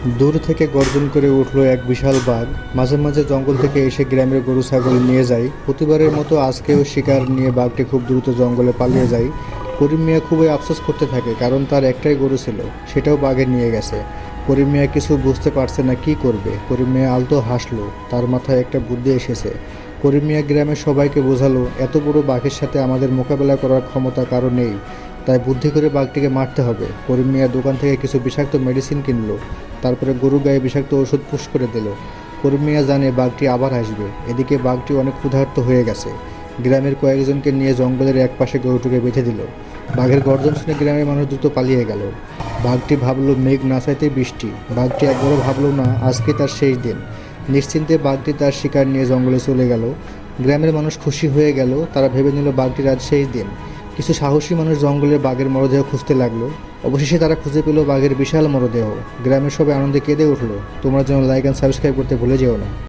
দূর থেকে গর্জন করে উঠল এক বিশাল বাঘ। মাঝে মাঝে জঙ্গল থেকে এসে গ্রামের গরু ছাগল নিয়ে যায়। প্রতিবারের মতো আজকেও শিকার নিয়ে বাঘটি খুব দ্রুত জঙ্গলে পালিয়ে যায়। করিম মিয়া খুবই আফসোস করতে থাকে, কারণ তার একটাই গরু ছিল, সেটাও বাঘে নিয়ে গেছে। করিম মিয়া কিছু বুঝতে পারছে না কি করবে। করিম মিয়া আলতো হাসলো, তার মাথায় একটা বুদ্ধি এসেছে। করিম মিয়া গ্রামের সবাইকে বোঝালো, এত বড় বাঘের সাথে আমাদের মোকাবেলা করার ক্ষমতা কারো নেই, তাই বুদ্ধি করে বাঘটিকে মারতে হবে। করিম মিয়া দোকান থেকে কিছু বিষাক্ত মেডিসিন কিনলো, তারপরে গরু গায়ে বিষাক্ত ওষুধ পুশ করে দিল। করিম মিয়া জানে বাঘটি আবার আসবে। এদিকে বাঘটি অনেক ক্ষুধার্ত হয়ে গেছে। গ্রামের কয়েকজনকে নিয়ে জঙ্গলের এক পাশে গরুটিকে বেঁধে দিল। বাঘের গর্জন শুনে গ্রামের মানুষ দ্রুত পালিয়ে গেল। বাঘটি ভাবলো মেঘ না চাইতেই বৃষ্টি। বাঘটি একবারও ভাবলো না আজকে তার শেষ দিন। নিশ্চিন্তে বাঘটি তার শিকার নিয়ে জঙ্গলে চলে গেল। গ্রামের মানুষ খুশি হয়ে গেল, তারা ভেবে নিল বাঘটির আজ শেষ দিন। কিছু সাহসী মানুষ জঙ্গলে বাঘের মরদেহ খুঁজতে লাগলো। অবশেষে তারা খুঁজে পেল বাঘের বিশাল মরদেহ। গ্রামের সবাই আনন্দে কেঁদে উঠলো। তোমরা যেন লাইক অ্যান্ড সাবস্ক্রাইব করতে ভুলে যেও না।